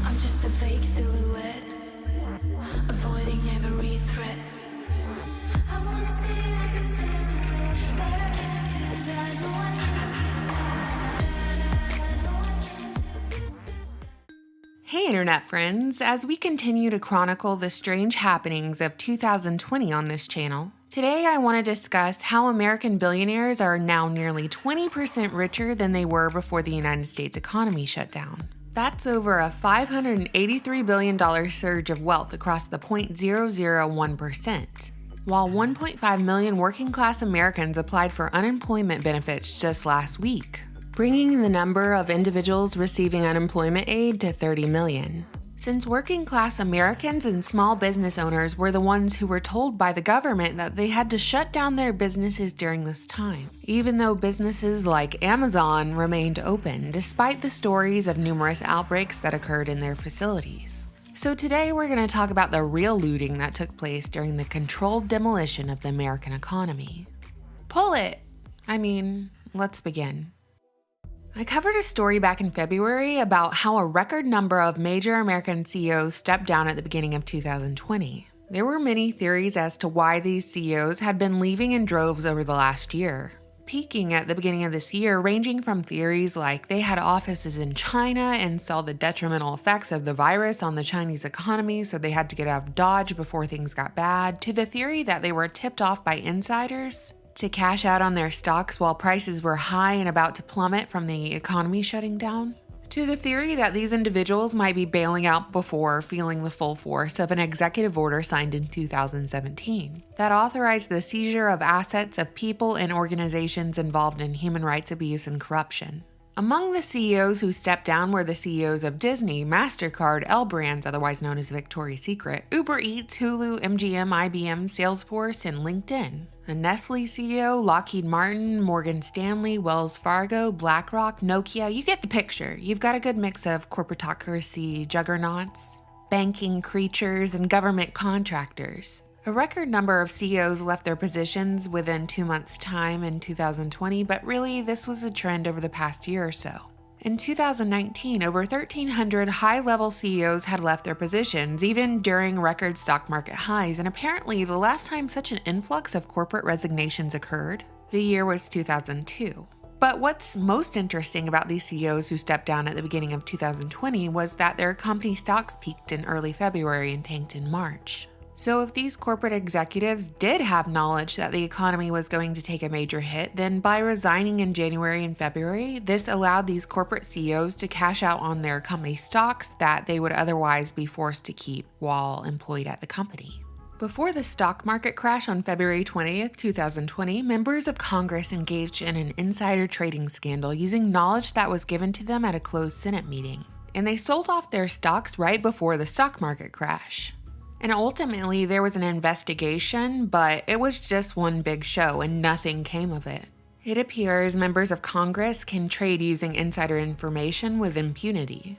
I'm just a fake silhouette, avoiding every threat. I wanna stay like a silhouette, but I can't do that. No, I can't do that. Hey Internet friends, as we continue to chronicle the strange happenings of 2020 on this channel, today I want to discuss how American billionaires are now nearly 20% richer than they were before the United States economy shut down. That's over a $583 billion surge of wealth across the 0.001%, while 1.5 million working-class Americans applied for unemployment benefits just last week, bringing the number of individuals receiving unemployment aid to 30 million. Since working-class Americans and small business owners were the ones who were told by the government that they had to shut down their businesses during this time, even though businesses like Amazon remained open despite the stories of numerous outbreaks that occurred in their facilities. So today we're going to talk about the real looting that took place during the controlled demolition of the American economy. Pull it! Let's begin. I covered a story back in February about how a record number of major American CEOs stepped down at the beginning of 2020. There were many theories as to why these CEOs had been leaving in droves over the last year, peaking at the beginning of this year, ranging from theories like they had offices in China and saw the detrimental effects of the virus on the Chinese economy, so they had to get out of Dodge before things got bad, to the theory that they were tipped off by insiders to cash out on their stocks while prices were high and about to plummet from the economy shutting down, to the theory that these individuals might be bailing out before feeling the full force of an executive order signed in 2017 that authorized the seizure of assets of people and organizations involved in human rights abuse and corruption. Among the CEOs who stepped down were the CEOs of Disney, MasterCard, L Brands, otherwise known as Victoria's Secret, Uber Eats, Hulu, MGM, IBM, Salesforce, and LinkedIn. The Nestle CEO, Lockheed Martin, Morgan Stanley, Wells Fargo, BlackRock, Nokia, you get the picture. You've got a good mix of corporatocracy juggernauts, banking creatures, and government contractors. A record number of CEOs left their positions within 2 months' time in 2020, but really this was a trend over the past year or so. In 2019, over 1,300 high-level CEOs had left their positions, even during record stock market highs, and apparently the last time such an influx of corporate resignations occurred, the year was 2002. But what's most interesting about these CEOs who stepped down at the beginning of 2020 was that their company stocks peaked in early February and tanked in March. So if these corporate executives did have knowledge that the economy was going to take a major hit, then by resigning in January and February, this allowed these corporate CEOs to cash out on their company stocks that they would otherwise be forced to keep while employed at the company. Before the stock market crash on February 20th, 2020, members of Congress engaged in an insider trading scandal using knowledge that was given to them at a closed Senate meeting. And they sold off their stocks right before the stock market crash. And ultimately, there was an investigation, but it was just one big show and nothing came of it. It appears members of Congress can trade using insider information with impunity.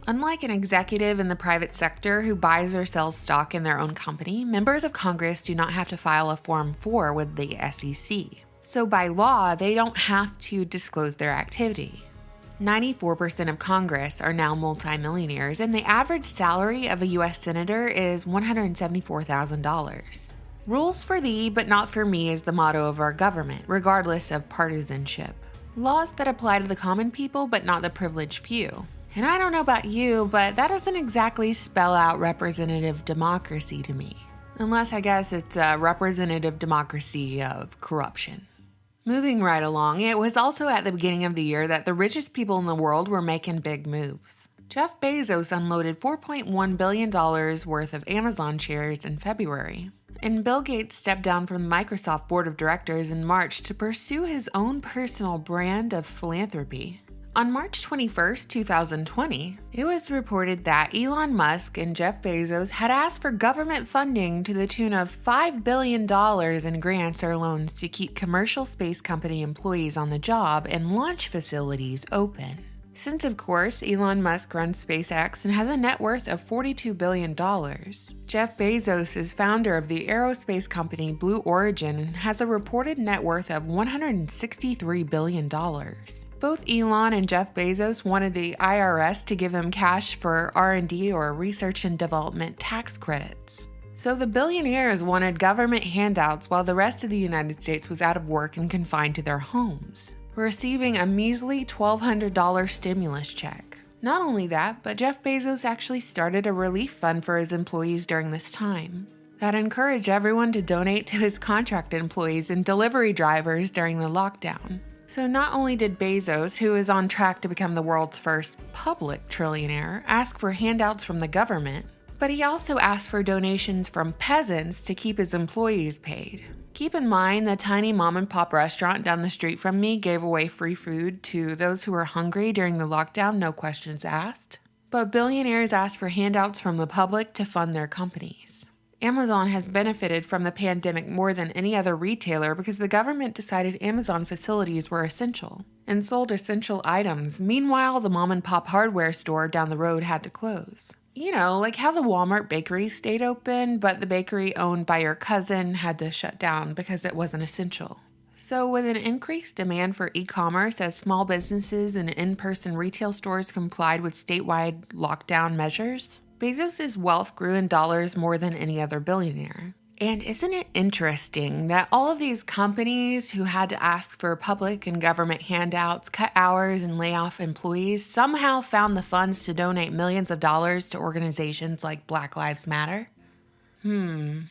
Unlike an executive in the private sector who buys or sells stock in their own company, members of Congress do not have to file a Form 4 with the SEC. So by law, they don't have to disclose their activity. 94% of Congress are now multimillionaires, and the average salary of a U.S. Senator is $174,000. Rules for thee, but not for me is the motto of our government, regardless of partisanship. Laws that apply to the common people, but not the privileged few. And I don't know about you, but that doesn't exactly spell out representative democracy to me. Unless I guess it's a representative democracy of corruption. Moving right along, it was also at the beginning of the year that the richest people in the world were making big moves. Jeff Bezos unloaded $4.1 billion worth of Amazon shares in February. And Bill Gates stepped down from the Microsoft board of directors in March to pursue his own personal brand of philanthropy. On March 21, 2020, it was reported that Elon Musk and Jeff Bezos had asked for government funding to the tune of $5 billion in grants or loans to keep commercial space company employees on the job and launch facilities open. Since, of course, Elon Musk runs SpaceX and has a net worth of $42 billion, Jeff Bezos is founder of the aerospace company Blue Origin and has a reported net worth of $163 billion. Both Elon and Jeff Bezos wanted the IRS to give them cash for R&D or research and development tax credits. So the billionaires wanted government handouts while the rest of the United States was out of work and confined to their homes, receiving a measly $1,200 stimulus check. Not only that, but Jeff Bezos actually started a relief fund for his employees during this time that encouraged everyone to donate to his contracted employees and delivery drivers during the lockdown. So not only did Bezos, who is on track to become the world's first public trillionaire, ask for handouts from the government, but he also asked for donations from peasants to keep his employees paid. Keep in mind, the tiny mom-and-pop restaurant down the street from me gave away free food to those who were hungry during the lockdown, no questions asked. But billionaires asked for handouts from the public to fund their companies. Amazon has benefited from the pandemic more than any other retailer because the government decided Amazon facilities were essential and sold essential items. Meanwhile, the mom-and-pop hardware store down the road had to close. You know, like how the Walmart bakery stayed open, but the bakery owned by your cousin had to shut down because it wasn't essential. So with an increased demand for e-commerce as small businesses and in-person retail stores complied with statewide lockdown measures, Bezos' wealth grew in dollars more than any other billionaire. And isn't it interesting that all of these companies who had to ask for public and government handouts, cut hours, and lay off employees somehow found the funds to donate millions of dollars to organizations like Black Lives Matter? And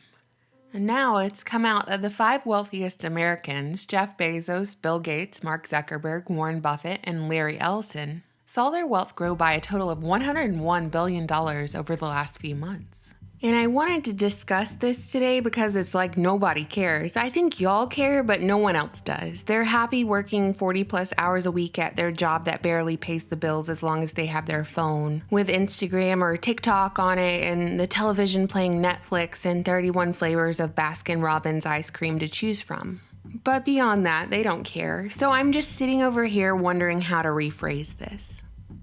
now it's come out that the 5 wealthiest Americans, Jeff Bezos, Bill Gates, Mark Zuckerberg, Warren Buffett, and Larry Ellison, saw their wealth grow by a total of $101 billion over the last few months. And I wanted to discuss this today because it's like nobody cares. I think y'all care, but no one else does. They're happy working 40 plus hours a week at their job that barely pays the bills as long as they have their phone, with Instagram or TikTok on it and the television playing Netflix and 31 flavors of Baskin-Robbins ice cream to choose from. But beyond that, they don't care. So I'm just sitting over here wondering how to rephrase this.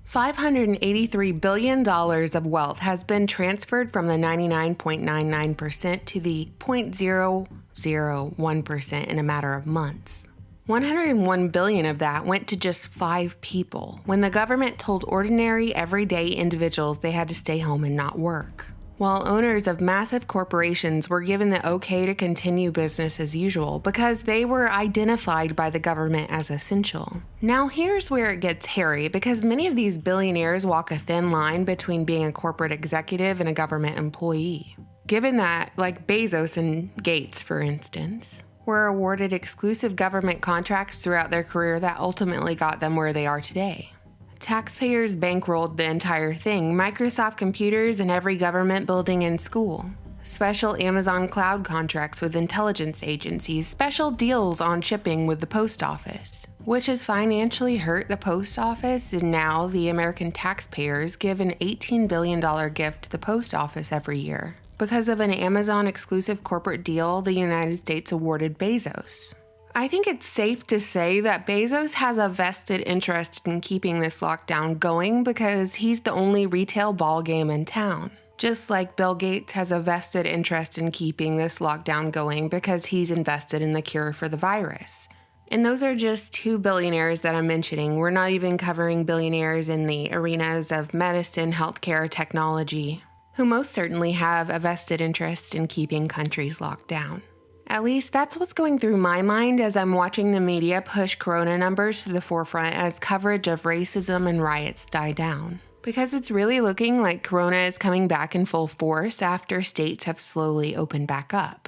$583 billion of wealth has been transferred from the 99.99% to the 0.001% in a matter of months. $101 billion of that went to just 5 people, when the government told ordinary, everyday individuals they had to stay home and not work, while owners of massive corporations were given the okay to continue business as usual because they were identified by the government as essential. Now here's where it gets hairy because many of these billionaires walk a thin line between being a corporate executive and a government employee. Given that, like Bezos and Gates, for instance, were awarded exclusive government contracts throughout their career that ultimately got them where they are today. Taxpayers bankrolled the entire thing, Microsoft computers in every government building and school, special Amazon cloud contracts with intelligence agencies, special deals on shipping with the post office, which has financially hurt the post office, and now the American taxpayers give an $18 billion gift to the post office every year because of an Amazon exclusive corporate deal the United States awarded Bezos. I think it's safe to say that Bezos has a vested interest in keeping this lockdown going because he's the only retail ball game in town. Just like Bill Gates has a vested interest in keeping this lockdown going because he's invested in the cure for the virus. And those are just 2 billionaires that I'm mentioning. We're not even covering billionaires in the arenas of medicine, healthcare, technology, who most certainly have a vested interest in keeping countries locked down. At least that's what's going through my mind as I'm watching the media push corona numbers to the forefront as coverage of racism and riots die down. Because it's really looking like corona is coming back in full force after states have slowly opened back up.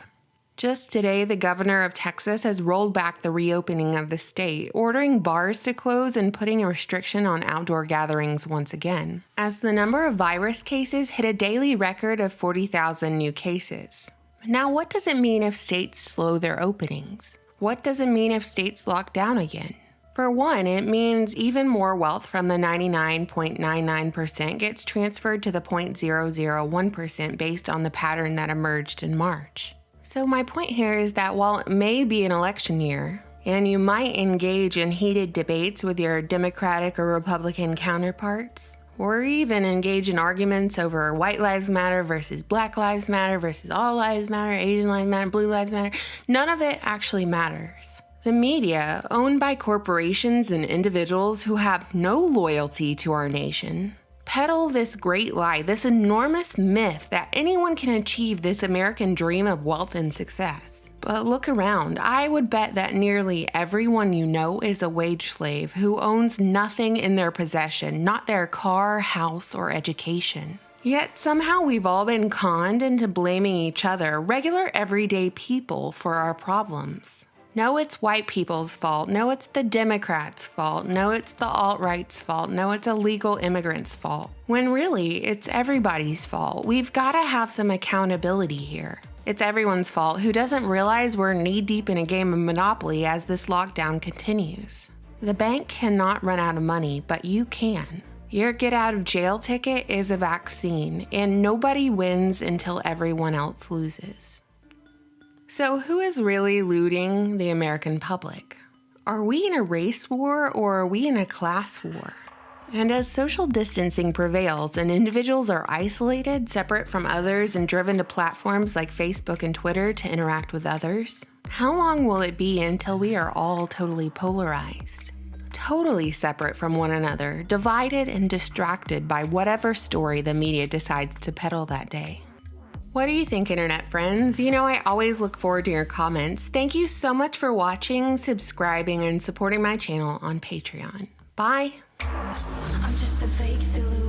Just today, the governor of Texas has rolled back the reopening of the state, ordering bars to close and putting a restriction on outdoor gatherings once again, as the number of virus cases hit a daily record of 40,000 new cases. Now, what does it mean if states slow their openings? What does it mean if states lock down again? For one, it means even more wealth from the 99.99% gets transferred to the 0.001% based on the pattern that emerged in March. So my point here is that while it may be an election year, and you might engage in heated debates with your Democratic or Republican counterparts, or even engage in arguments over white lives matter versus black lives matter versus all lives matter, Asian lives matter, blue lives matter, none of it actually matters. The media, owned by corporations and individuals who have no loyalty to our nation, peddle this great lie, this enormous myth that anyone can achieve this American dream of wealth and success. But look around. I would bet that nearly everyone you know is a wage slave who owns nothing in their possession, not their car, house, or education. Yet somehow we've all been conned into blaming each other, regular everyday people, for our problems. No, it's white people's fault. No, it's the Democrats' fault. No, it's the alt-right's fault. No, it's illegal immigrants' fault. When really, it's everybody's fault. We've got to have some accountability here. It's everyone's fault who doesn't realize we're knee-deep in a game of Monopoly as this lockdown continues. The bank cannot run out of money, but you can. Your get-out-of-jail ticket is a vaccine, and nobody wins until everyone else loses. So who is really looting the American public? Are we in a race war or are we in a class war? And as social distancing prevails and individuals are isolated, separate from others, and driven to platforms like Facebook and Twitter to interact with others, how long will it be until we are all totally polarized? Totally separate from one another, divided and distracted by whatever story the media decides to peddle that day. What do you think, internet friends? You know, I always look forward to your comments. Thank you so much for watching, subscribing, and supporting my channel on Patreon. Bye! I'm just a fake silhouette.